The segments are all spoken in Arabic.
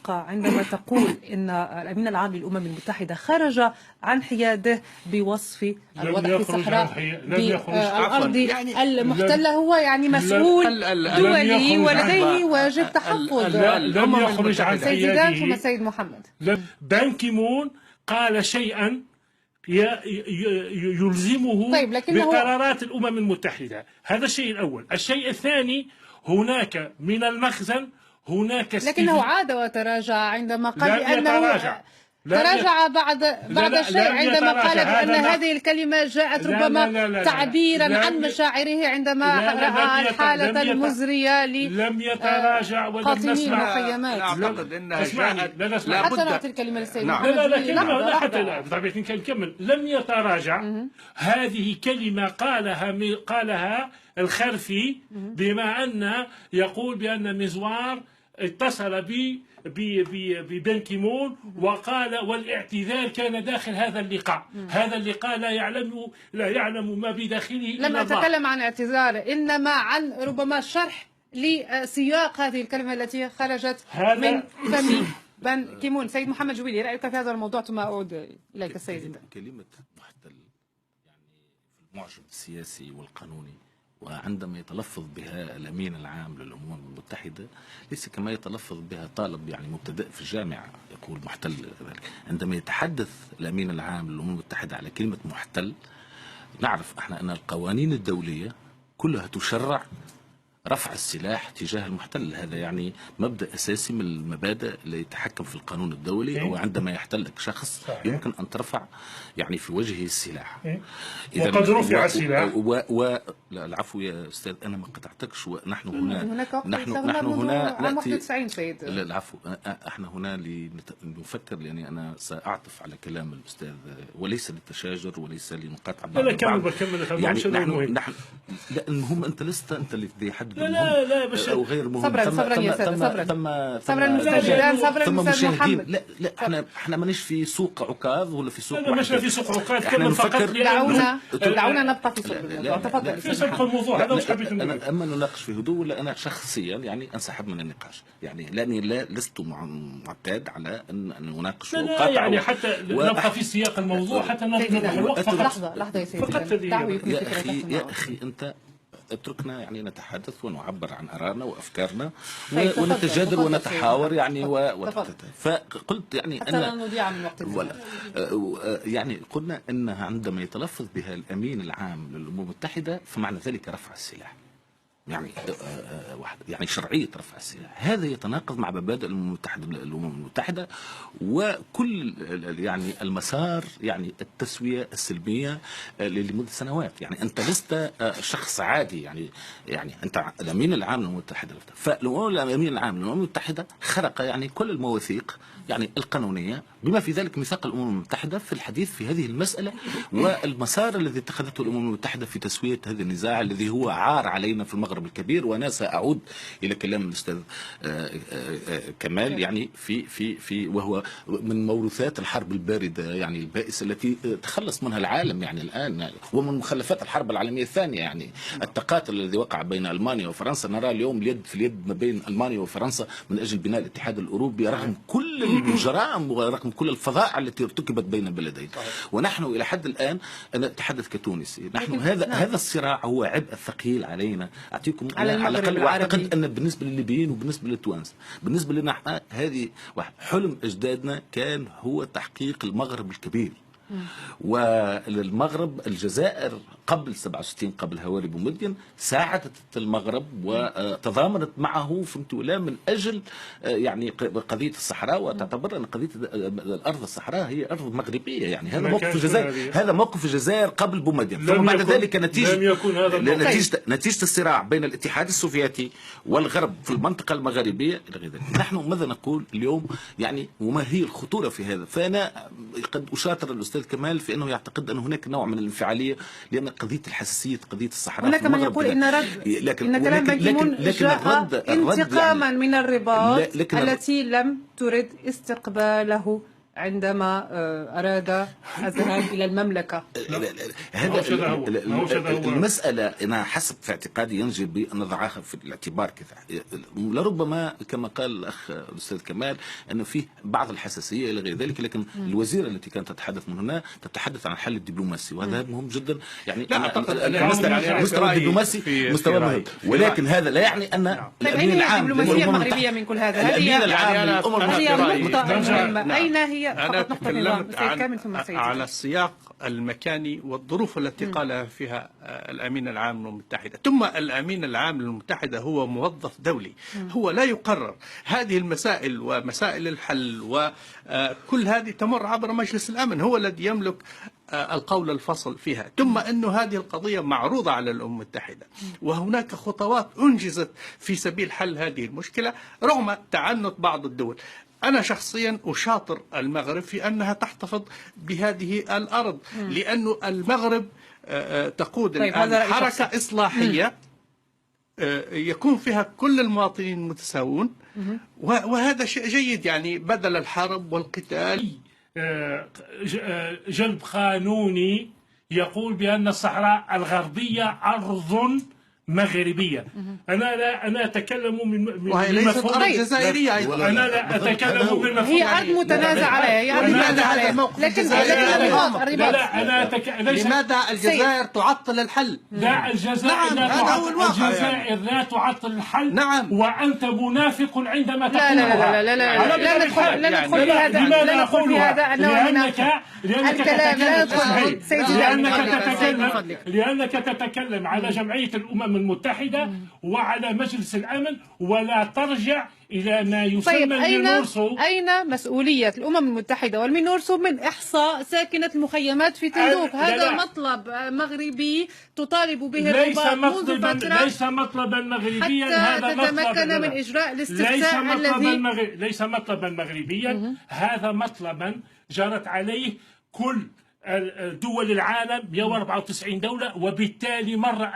عندما تقول إن الأمين العام للأمم المتحدة خرج عن حياده بوصف الوضع في الصحراء بالأرض المحتلة، هو يعني مسؤول دولي ولديه واجب تحفظ. لم يخرج عن حياده. ثم السيد محمد بان كيمون قال شيئا يلزمه بقرارات الأمم المتحدة. هذا الشيء الأول. الشيء الثاني، هناك من المخزن لكنه عاد وتراجع عندما قال بأنه تراجع بعد شيء، عندما قال بأن هذه الكلمة جاءت ربما تعبيرا عن مشاعره عندما رأى الحالة المزرية لم يتراجع ولم نسمع. المخيمات. أعتقد أنها جاءت حتى نعطي الكلمة للسيد محمد. لا حتى بطبيعة نكمل. لم يتراجع. هذه كلمة قالها الخرفي، بما أن يقول بأن مزوار اتصل ببان كيمون وقال، والاعتذار كان داخل هذا اللقاء. هذا اللقاء لا يعلم ما بداخله إلا لم أتكلم عن اعتذار، إنما عن ربما شرح لسياق هذه الكلمة التي خرجت من فم بان كيمون. سيد محمد جويلي، رأيك في هذا الموضوع ثم أعود إليك السيد. كلمة محتل يعني في المعجم السياسي والقانوني، وعندما يتلفظ بها الأمين العام للأمم المتحدة ليس كما يتلفظ بها طالب يعني مبتدئ في الجامعة يقول محتل. عندما يتحدث الأمين العام للأمم المتحدة على كلمة محتل، نعرف احنا أن القوانين الدولية كلها تشرع رفع السلاح تجاه المحتل. هذا يعني مبدأ أساسي من المبادئ اللي يتحكم في القانون الدولي. أو عندما يحتلك شخص يمكن أن ترفع يعني في وجهه السلاح. وقد رفع السلاح. لا العفو يا أستاذ، أنا ما قطعتكش. ونحن هنا نحن هنا عام 91 سيد. لا العفو، احنا هنا لنفكر، لأني أنا سأعطف على كلام الأستاذ وليس للتشاجر وليس لنقاطع بعض. لا كمل يعني نحن لا المهم أنت لست أنت اللي في حد لا بس أو غير مهم. صبرا يا سيد، صبرا المستجدان، صبرا المستجدان محمد. لا احنا مانيش في سوق عكاظ ولا في سوق لا مش في سوق عكاظ. دعونا نبقى في صلب الموضوع. تفضل في سبق الموضوع. هذا مش حبيت نقول. اما نناقش في هدوء، ولا انا شخصيا يعني انسحب من النقاش، يعني لاني لست معتاد على ان اناقش لا يعني حتى نبقى في سياق الموضوع حتى لحظه يا سيدي. يا اخي انت اتركنا يعني نتحدث ونعبر عن آرائنا وأفكارنا ونتجادل ونتحاور يعني فقلت يعني يعني قلنا أنها عندما يتلفظ بها الأمين العام للأمم المتحدة فمعنى ذلك رفع السلاح، يعني شرعية رفع السلاح. هذا يتناقض مع مبادئ الأمم المتحدة وكل يعني المسار يعني التسوية السلمية لمدة سنوات. يعني أنت لست شخص عادي، يعني أنت الأمين العام للأمم المتحدة، فالأمين العام للأمم المتحدة خرق يعني كل المواثيق يعني القانونية بما في ذلك ميثاق الأمم المتحدة في الحديث في هذه المسألة، والمسار الذي اتخذته الأمم المتحدة في تسوية هذا النزاع الذي هو عار علينا في المغرب الكبير. وأنا سأعود إلى كلام الأستاذ كمال يعني في وهو من موروثات الحرب الباردة يعني البائسة التي تخلص منها العالم يعني الآن، ومن مخلفات الحرب العالمية الثانية يعني التقاتل الذي وقع بين ألمانيا وفرنسا. نرى اليوم اليد في اليد ما بين ألمانيا وفرنسا من أجل بناء الاتحاد الأوروبي رغم كل الجرائم ورغم كل الفضائع التي ارتكبت بين البلدين. ونحن إلى حد الآن، أنا أتحدث كتونسي، نحن هذا الصراع هو عبء ثقيل علينا. أعطيكم على الأقل، وأعتقد أن بالنسبة للليبيين وبالنسبة للتوانسة، بالنسبة لنا هذه حلم أجدادنا كان هو تحقيق المغرب الكبير. وللمغرب الجزائر قبل 67 قبل هواري بومدين ساعدت المغرب وتضامنت معه فهمت ولا من اجل يعني قضيه الصحراء، وتعتبر ان قضيه الارض الصحراء هي ارض مغربيه. يعني هذا موقف الجزائر، هذا موقف الجزائر قبل بومدين. ثم بعد ذلك نتيجه الصراع بين الاتحاد السوفيتي والغرب في المنطقه المغاربيه الى غير ذلك. نحن ماذا نقول اليوم يعني وما هي الخطوره في هذا؟ فانا قد اشاطر الاستاذ كمال في انه يعتقد ان هناك نوع من الانفعاليه، لان قضيه الحساسيه قضيه الصحراء هناك من يقول ان كلام بان كيمون جاء انتقاما من الرباط التي لم ترد استقباله عندما أراد الذهاب إلى المملكة؟ هذا المسألة أنا حسب في اعتقادي ينجب أن نضعها في الاعتبار كذا. لربما كما قال الأخ الأستاذ كمال أن فيه بعض الحساسية إلى غير ذلك، لكن الوزيرة التي كانت تتحدث من هنا تتحدث عن الحل الدبلوماسي، وهذا مهم جدا. يعني المستوى الدبلوماسي مستوى مهم، ولكن هذا لا يعني أن الأمين العام الدبلوماسية المغربية من كل هذا. هذه نقطة مهمة. أين هي؟ أنا تكلمت على السياق المكاني والظروف التي قال فيها الأمين العام للأمم المتحدة. ثم الأمين العام للأمم المتحدة هو موظف دولي، هو لا يقرر هذه المسائل ومسائل الحل، وكل هذه تمر عبر مجلس الأمن، هو الذي يملك القول الفصل فيها. ثم أن هذه القضية معروضة على الأمم المتحدة، وهناك خطوات أنجزت في سبيل حل هذه المشكلة رغم تعنت بعض الدول. أنا شخصيا أشاطر المغرب في أنها تحتفظ بهذه الأرض، لأن المغرب تقود الآن حركة إصلاحية يكون فيها كل المواطنين متساوون، وهذا شيء جيد. يعني بدل الحرب والقتال جلب قانوني يقول بأن الصحراء الغربية أرض مغربية. أنا أتكلم من وهي ليست أرض جزائرية. أنا لا أتكلم من هي أرض متنازع عليها، هي أرض متنازع عليها، لكن لماذا الجزائر تعطل الحل؟ لا، الجزائر لا تعطل الحل. نعم. وأنت منافق عندما تقولها. لا ندخل بهذا. لا ندخل بهذا لأنك تتكلم على جمعية الأمم المتحدة وعلى مجلس الأمن ولا ترجع إلى ما يسمى المينورسو. أين مسؤولية الأمم المتحدة والمينورسو من إحصاء ساكنة المخيمات في تندوف؟ هذا مطلب مغربي تطالب به الرباط منذ فترة، ليس مطلبا مغربيا، هذا مطلب تتمكن من إجراء الاستفتاء ليس مطلبا مغربيا، هذا مطلبا جرت عليه كل دول العالم 194 دولة، وبالتالي مر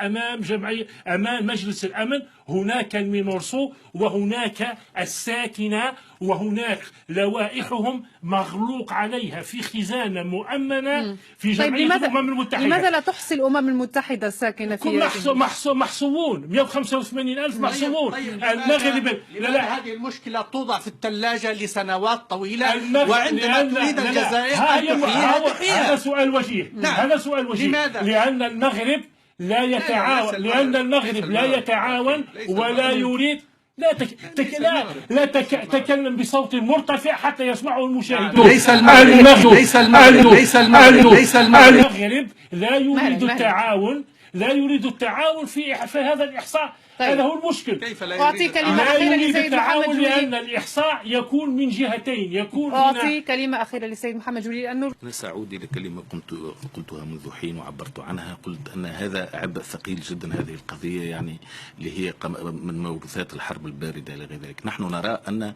أمام مجلس الأمن. هناك المينورسو وهناك الساكنة، وهناك لوائحهم مغلوق عليها في خزانة مؤمنة في جمعية الأمم المتحدة. لماذا لا تحصي الأمم المتحدة الساكنة فيها؟ محصوون 185,000 محصوون. المغرب هذه المشكلة توضع في الثلاجة لسنوات طويلة، وعندما تريد الجزائر هذا سؤال وجيه. هذا سؤال وجيه. لماذا؟ لأن المغرب لا يتعاون ولا يريد. لا تكلم بصوت مرتفع حتى يسمعه المشاهدون. المغرب لا يريد التعاون في هذا الإحصاء. هذا هو المشكل. أعطي كلمة أخيرة لسيد محمد جولي، لأن الإحصاء يكون من جهتين. أعطي كلمة أخيرة لسيد محمد جولي لأنه أنا سأعود إلى كلمة قلتها منذ حين وعبرت عنها. قلت أن هذا عبء ثقيل جدا، هذه القضية يعني اللي هي من موروثات الحرب الباردة إلى غير ذلك. نحن نرى أن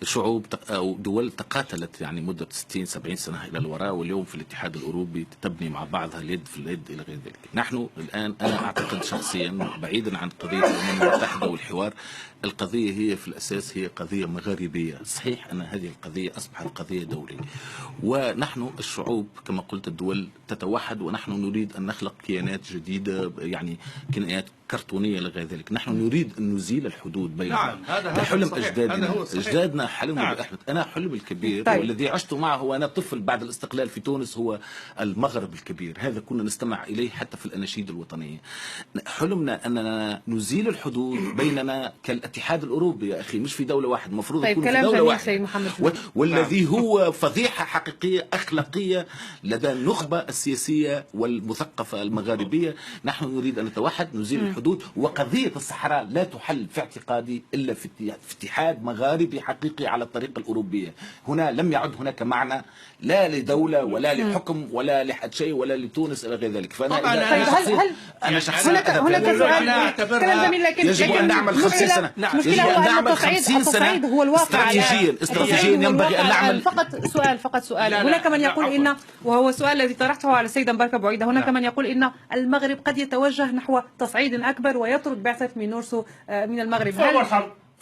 شعوب أو دول تقاتلت يعني مدة 60-70 سنة إلى الوراء، واليوم في الاتحاد الأوروبي تبني مع بعضها اليد في اليد إلى غير ذلك. نحن الآن أنا أعتقد شخصيا بعيدا عن قضية الأمم المتحدة والحوار، القضية هي في الأساس هي قضية مغاربية. صحيح أن هذه القضية أصبحت قضية دولية، ونحن الشعوب كما قلت الدول تتوحد، ونحن نريد أن نخلق كيانات جديدة، يعني كيانات كرتونية لغير ذلك. نحن نريد أن نزيل الحدود بيننا. نعم، هذا حلم أجدادنا حلموا. نعم. أحمد أنا حلمي الكبير والذي عشت معه وأنا طفل بعد الاستقلال في تونس هو المغرب الكبير. هذا كنا نستمع إليه حتى في الأناشيد الوطنية. حلمنا أننا نزيل الحدود بيننا كالاتحاد الأوروبي يا أخي، مش في دولة واحدة، مفروض يكون في دولة واحدة. والذي هو فضيحة حقيقية أخلاقية لدى النخبة السياسية والمثقفة المغاربية. نحن نريد أن نتوحد، نزيل الحدود، وقضية الصحراء لا تحل في اعتقادي إلا في اتحاد مغاربي حقيقي على الطريقة الأوروبية. هنا لم يعد هناك معنى لا لدولة ولا لحكم ولا لحد شيء ولا لتونس إلى غير ذلك. فأنا أنا شخصيا هناك سؤال كلام جميل، لكن يجب أن نعمل 50 سنة. يجب أن نعمل 50 سنة هو الواقع. استراتيجيا ينبغي أن نعمل. فقط سؤال. هناك من يقول إن، وهو السؤال الذي طرحته على السيدة مباركة بوعيدة، هناك من يقول إن المغرب قد يتوجه نحو تصعيد أكبر ويترك بعثة مينورسو من المغرب.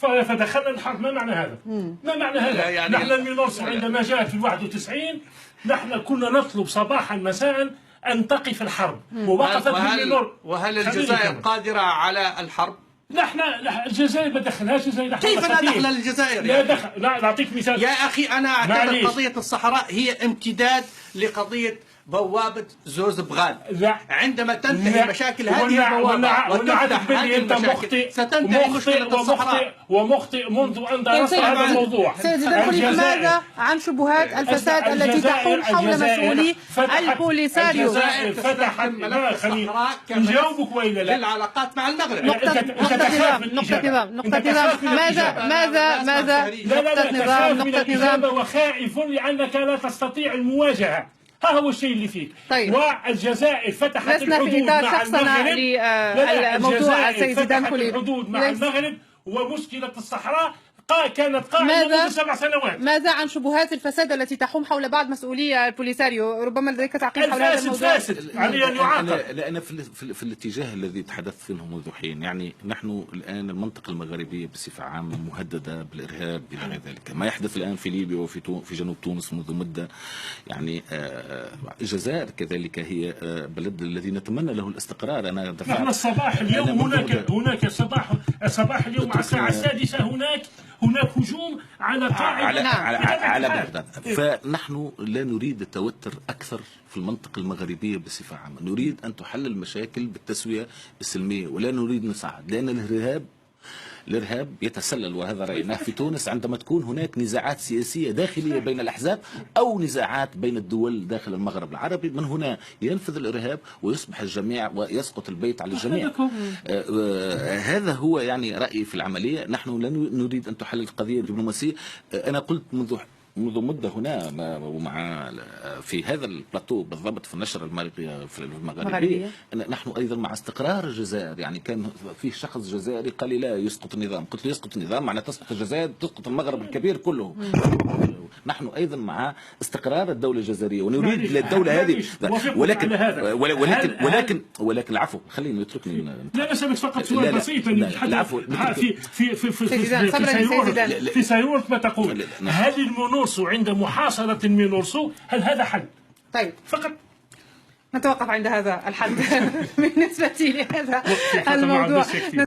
فدخلنا الحرب. ما معنى هذا؟ ما معنى هذا؟ يعني نحن المينورسو عندما جاءت في 91 نحن كنا نطلب صباحا مساء أن تقف الحرب، ووقفت المينور. وهل الجزائر قادرة على الحرب؟ نحن الجزائر ما دخلهاش. الجزائر كيف لا دخل الجزائر؟ لا دخل. لا نعطيك مثال يا أخي، أنا أعتبر قضية الصحراء هي امتداد لقضية بوابة زوز بغال. لا. عندما تنتهي مشاكل هذه البوابة وتفتح هذه المشاكل ستنتهي مشكلة الصحراء. ومخطئ منذ أن درست هذا الموضوع. سيد زيدان، ماذا عن شبهات الفساد التي تحول حول مسؤولي البوليساريو؟ الجزائر فتحت ملف الصحراء نجاوبك وإلا لا؟ للعلاقات مع المغرب. نقطة نظام. ماذا؟ وخائف لأنك لا تستطيع المواجهة. ها هو الشيء اللي فيك. طيب. والجزائر فتحت الحدود مع المغرب. للموضوع سيد زيدان فتحت الحدود مع المغرب، ومشكلة الصحراء كانت قائمة منذ 7 سنوات. ماذا عن شبهات الفساد التي تحوم حول بعض مسؤولي البوليساريو؟ ربما لديك تعقيب حول هذا الموضوع. الفاسد عليه أن يعاقب. لأن في الاتجاه الذي تحدثت عنه منذ حين، يعني نحن الآن المنطقة المغربية بصفة عامة مهددة بالإرهاب إلى غير ذلك. ما يحدث الآن في ليبيا وفي جنوب تونس منذ مدة، يعني الجزائر كذلك هي بلد الذي نتمنى له الاستقرار. أنا نحن الصباح اليوم هناك صباح اليوم مع الساعة 6 هناك هجوم على قاعدة على بغداد. فنحن لا نريد التوتر أكثر في المنطقة المغربية بصفة عامة. نريد أن تحل المشاكل بالتسوية السلمية، ولا نريد نصعد، لأن الإرهاب يتسلل، وهذا رأيناه في تونس عندما تكون هناك نزاعات سياسية داخلية بين الأحزاب أو نزاعات بين الدول داخل المغرب العربي. من هنا ينفذ الإرهاب ويصبح الجميع ويسقط البيت على الجميع. هذا هو يعني رأيي في العملية. نحن لا نريد أن تحل القضية الدبلوماسية. أنا قلت منذ مدة هنا ومع في هذا البلاتو بالضبط في النشرة المغربية نحن أيضا مع استقرار الجزائر. يعني كان في شخص جزائري قال لي لا يسقط النظام، قلت له يسقط النظام معنى تسقط الجزائر، تسقط المغرب الكبير كله. نحن أيضا مع استقرار الدولة الجزائرية ونريد للدولة هذه، ولكن العفو خليني يتركني. لا أسألك فقط سؤال بسيط. العفو. في سيرورت ما تقول، هل المينورسو عند محاصرة المينورسو هل هذا حل؟ طيب فقط نتوقف عند هذا الحد بالنسبة لهذا الموضوع.